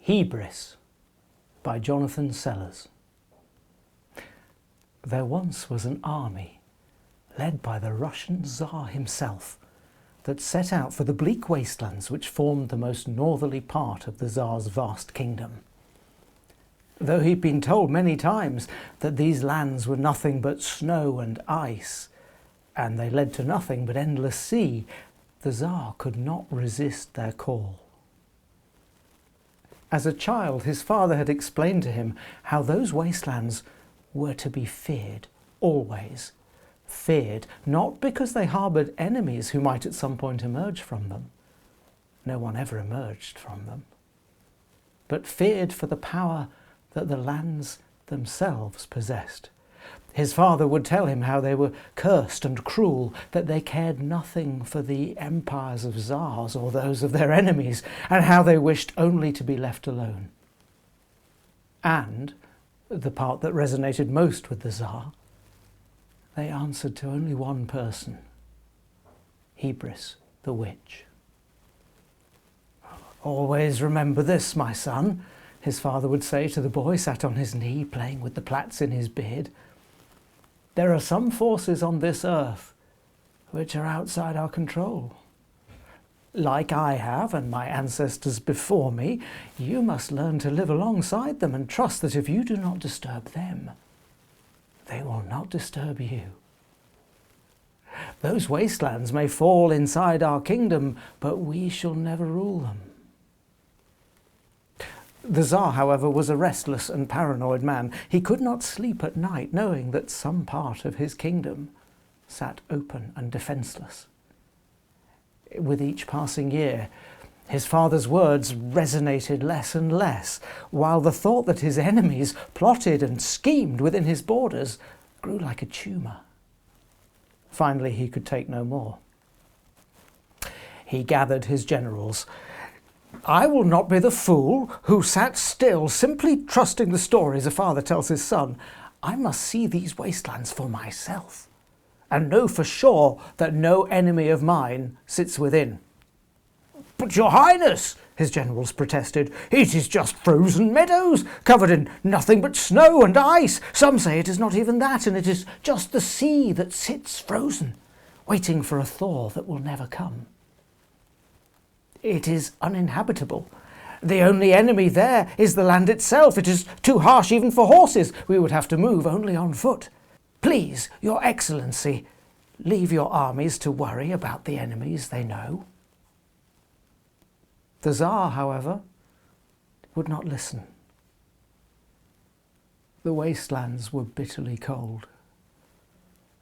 Hebris by Jonathan Sellars. There once was an army, led by the Russian Tsar himself, that set out for the bleak wastelands which formed the most northerly part of the Tsar's vast kingdom. Though he'd been told many times that these lands were nothing but snow and ice, and they led to nothing but endless sea, the Tsar could not resist their call. As a child, his father had explained to him how those wastelands were to be feared, always. Feared not because they harboured enemies who might at some point emerge from them. No one ever emerged from them. But feared for the power that the lands themselves possessed. His father would tell him how they were cursed and cruel, that they cared nothing for the empires of Tsars or those of their enemies, and how they wished only to be left alone. And, the part that resonated most with the Tsar, they answered to only one person, Hebris, the witch. "Always remember this, my son," his father would say to the boy sat on his knee playing with the plaits in his beard. "There are some forces on this earth which are outside our control. Like I have and my ancestors before me, you must learn to live alongside them and trust that if you do not disturb them, they will not disturb you. Those wastelands may fall inside our kingdom, but we shall never rule them." The Tsar, however, was a restless and paranoid man. He could not sleep at night knowing that some part of his kingdom sat open and defenceless. With each passing year, his father's words resonated less and less, while the thought that his enemies plotted and schemed within his borders grew like a tumour. Finally, he could take no more. He gathered his generals. "I will not be the fool who sat still, simply trusting the stories a father tells his son. I must see these wastelands for myself, and know for sure that no enemy of mine sits within." "But your highness," his generals protested, "it is just frozen meadows, covered in nothing but snow and ice. Some say it is not even that, and it is just the sea that sits frozen, waiting for a thaw that will never come. It is uninhabitable. The only enemy there is the land itself. It is too harsh even for horses. We would have to move only on foot. Please, your excellency, leave your armies to worry about the enemies they know." The Tsar, however, would not listen. The wastelands were bitterly cold.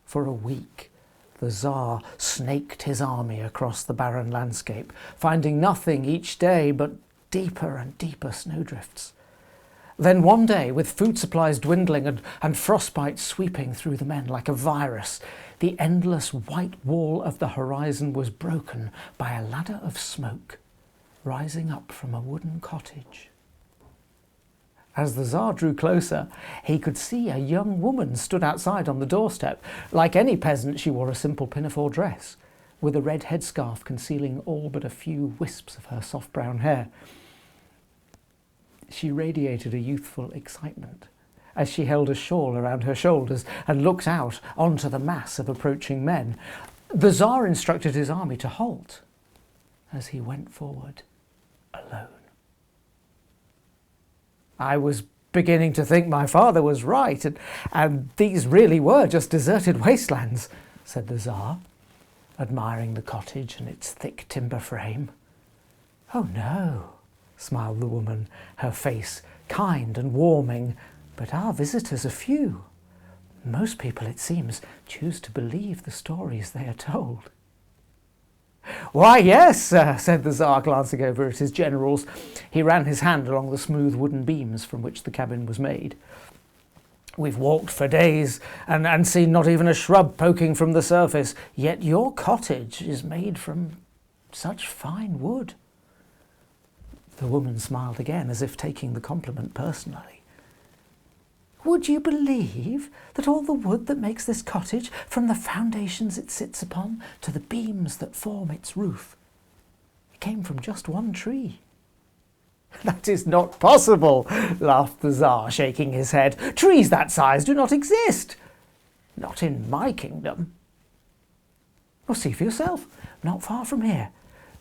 For a week, the Tsar snaked his army across the barren landscape, finding nothing each day but deeper and deeper snowdrifts. Then one day, with food supplies dwindling and frostbite sweeping through the men like a virus, the endless white wall of the horizon was broken by a ladder of smoke rising up from a wooden cottage. As the Tsar drew closer, he could see a young woman stood outside on the doorstep. Like any peasant, she wore a simple pinafore dress, with a red headscarf concealing all but a few wisps of her soft brown hair. She radiated a youthful excitement as she held a shawl around her shoulders and looked out onto the mass of approaching men. The Tsar instructed his army to halt as he went forward alone. "I was beginning to think my father was right, and these really were just deserted wastelands," said the Tsar, admiring the cottage and its thick timber frame. "Oh no," smiled the woman, her face kind and warming, "but our visitors are few. Most people, it seems, choose to believe the stories they are told." "Why, yes, said the Tsar, glancing over at his generals. He ran his hand along the smooth wooden beams from which the cabin was made. "We've walked for days and seen not even a shrub poking from the surface, yet your cottage is made from such fine wood." The woman smiled again, as if taking the compliment personally. "Would you believe that all the wood that makes this cottage, from the foundations it sits upon to the beams that form its roof, came from just one tree? "That is not possible," laughed the Tsar, shaking his head. "Trees that size do not exist. Not in my kingdom." "Well, see for yourself, not far from here."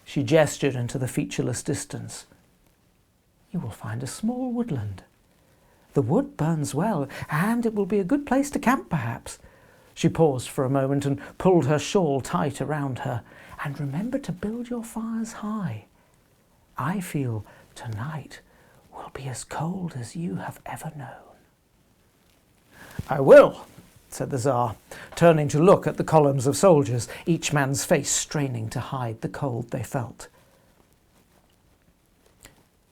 She gestured into the featureless distance. "You will find a small woodland. The wood burns well, and it will be a good place to camp, perhaps." She paused for a moment and pulled her shawl tight around her. "And remember to build your fires high. I feel tonight will be as cold as you have ever known." "I will," said the Tsar, turning to look at the columns of soldiers, each man's face straining to hide the cold they felt.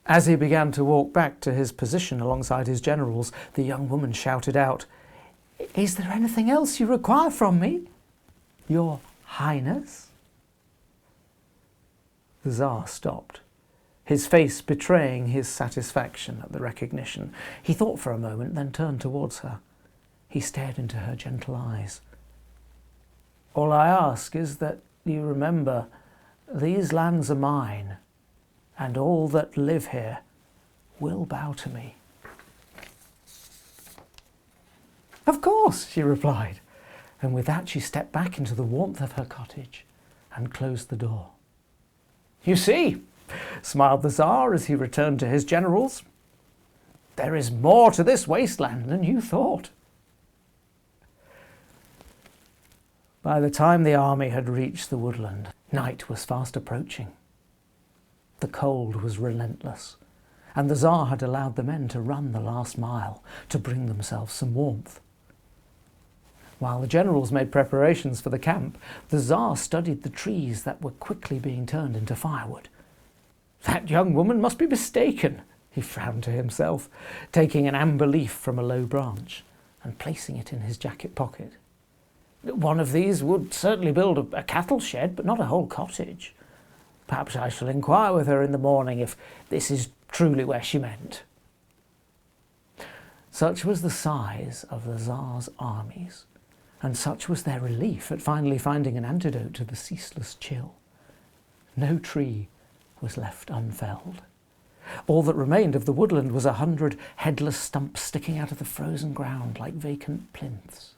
As he began to walk back to his position alongside his generals, the young woman shouted out, "Is there anything else you require from me, Your Highness?" The Tsar stopped, his face betraying his satisfaction at the recognition. He thought for a moment, then turned towards her. He stared into her gentle eyes. "All I ask is that you remember these lands are mine, and all that live here will bow to me." "Of course," she replied, and with that she stepped back into the warmth of her cottage and closed the door. "You see," smiled the Tsar as he returned to his generals, "there is more to this wasteland than you thought." By the time the army had reached the woodland, night was fast approaching. The cold was relentless, and the Tsar had allowed the men to run the last mile to bring themselves some warmth. While the generals made preparations for the camp, the Tsar studied the trees that were quickly being turned into firewood. "That young woman must be mistaken," he frowned to himself, taking an amber leaf from a low branch and placing it in his jacket pocket. "One of these would certainly build a cattle shed, but not a whole cottage. Perhaps I shall inquire with her in the morning if this is truly where she meant." Such was the size of the Tsar's armies, and such was their relief at finally finding an antidote to the ceaseless chill. No tree was left unfelled. All that remained of the woodland was 100 headless stumps sticking out of the frozen ground like vacant plinths.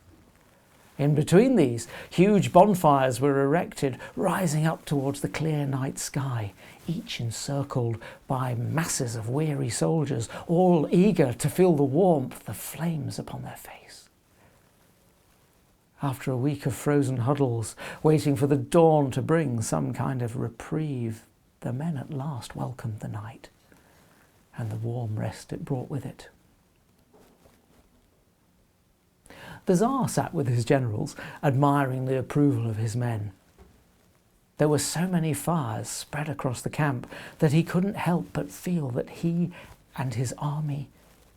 In between these, huge bonfires were erected, rising up towards the clear night sky, each encircled by masses of weary soldiers, all eager to feel the warmth of flames upon their face. After a week of frozen huddles, waiting for the dawn to bring some kind of reprieve, the men at last welcomed the night and the warm rest it brought with it. The Tsar sat with his generals, admiring the approval of his men. There were so many fires spread across the camp that he couldn't help but feel that he and his army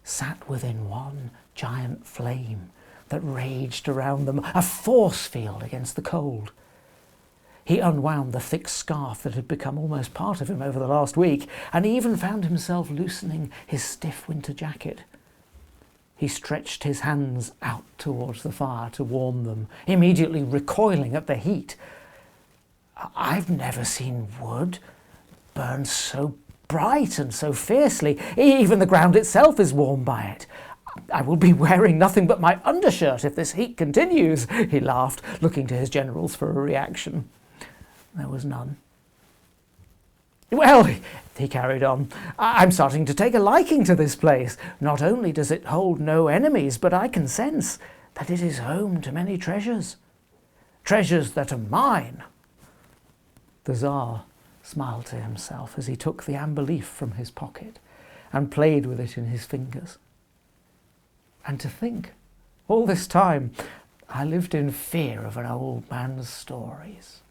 sat within one giant flame that raged around them, a force field against the cold. He unwound the thick scarf that had become almost part of him over the last week, and even found himself loosening his stiff winter jacket. He stretched his hands out towards the fire to warm them, immediately recoiling at the heat. "I've never seen wood burn so bright and so fiercely. Even the ground itself is warmed by it. I will be wearing nothing but my undershirt if this heat continues," he laughed, looking to his generals for a reaction. There was none. "Well," he carried on, "I'm starting to take a liking to this place. Not only does it hold no enemies, but I can sense that it is home to many treasures. Treasures that are mine." The Tsar smiled to himself as he took the amber leaf from his pocket and played with it in his fingers. "And to think, all this time, I lived in fear of an old man's stories."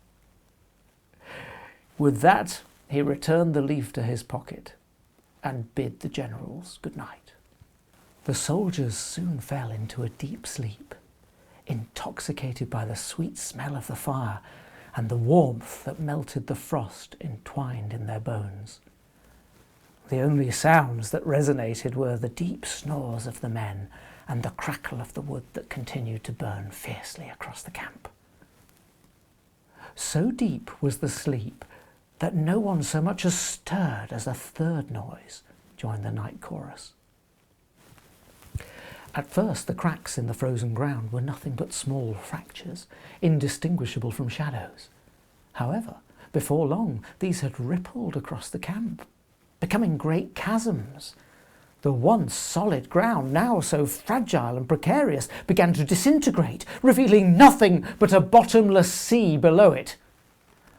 With that, he returned the leaf to his pocket and bid the generals good night. The soldiers soon fell into a deep sleep, intoxicated by the sweet smell of the fire and the warmth that melted the frost entwined in their bones. The only sounds that resonated were the deep snores of the men and the crackle of the wood that continued to burn fiercely across the camp. So deep was the sleep that no one so much as stirred as a third noise joined the night chorus. At first, the cracks in the frozen ground were nothing but small fractures, indistinguishable from shadows. However, before long, these had rippled across the camp, becoming great chasms. The once solid ground, now so fragile and precarious, began to disintegrate, revealing nothing but a bottomless sea below it.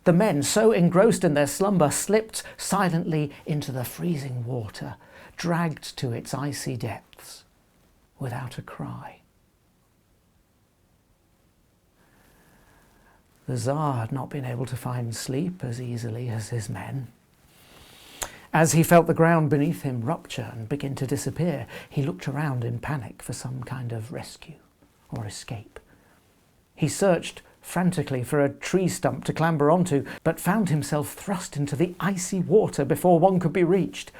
The men, so engrossed in their slumber, slipped silently into the freezing water, dragged to its icy depths, without a cry. The Tsar had not been able to find sleep as easily as his men. As he felt the ground beneath him rupture and begin to disappear, he looked around in panic for some kind of rescue or escape. He searched frantically for a tree stump to clamber onto, but found himself thrust into the icy water before one could be reached.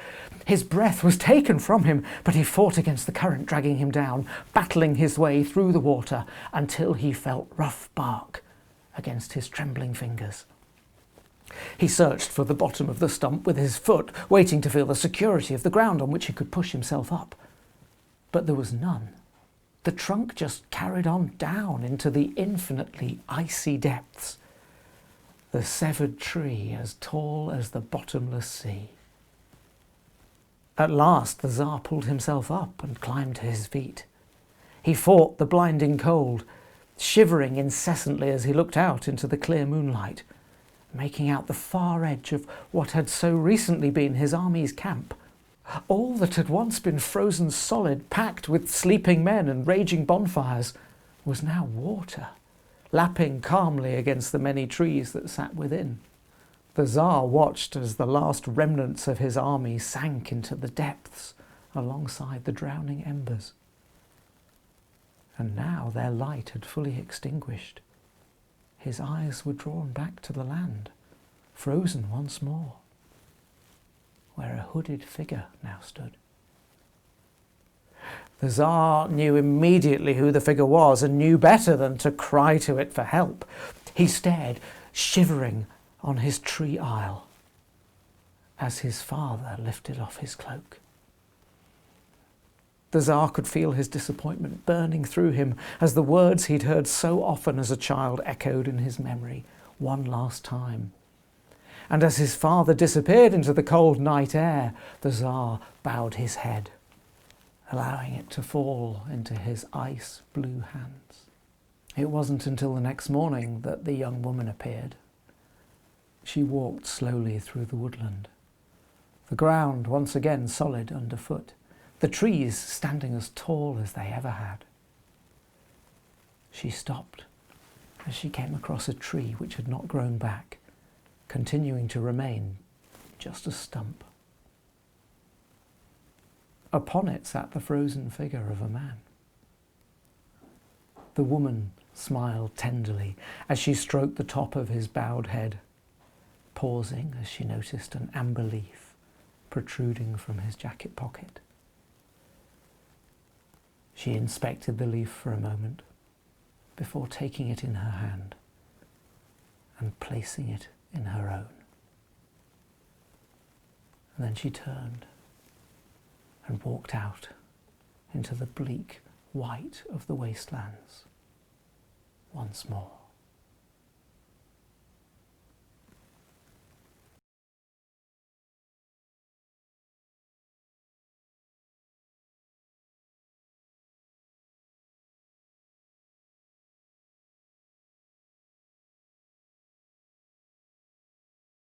His breath was taken from him, but he fought against the current dragging him down, battling his way through the water until he felt rough bark against his trembling fingers. He searched for the bottom of the stump with his foot, waiting to feel the security of the ground on which he could push himself up. But there was none. The trunk just carried on down into the infinitely icy depths. The severed tree as tall as the bottomless sea. At last the Tsar pulled himself up and climbed to his feet. He fought the blinding cold, shivering incessantly as he looked out into the clear moonlight, making out the far edge of what had so recently been his army's camp. All that had once been frozen solid, packed with sleeping men and raging bonfires, was now water, lapping calmly against the many trees that sat within. The Tsar watched as the last remnants of his army sank into the depths alongside the drowning embers. And now their light had fully extinguished. His eyes were drawn back to the land, frozen once more, where a hooded figure now stood. The Tsar knew immediately who the figure was and knew better than to cry to it for help. He stared, shivering, on his tree aisle as his father lifted off his cloak. The Tsar could feel his disappointment burning through him as the words he'd heard so often as a child echoed in his memory one last time. And as his father disappeared into the cold night air, the Tsar bowed his head, allowing it to fall into his ice-blue hands. It wasn't until the next morning that the young woman appeared. She walked slowly through the woodland, the ground once again solid underfoot, the trees standing as tall as they ever had. She stopped as she came across a tree which had not grown back, continuing to remain just a stump. Upon it sat the frozen figure of a man. The woman smiled tenderly as she stroked the top of his bowed head, pausing as she noticed an amber leaf protruding from his jacket pocket. She inspected the leaf for a moment before taking it in her hand and placing it in her own. And then she turned and walked out into the bleak white of the wastelands once more.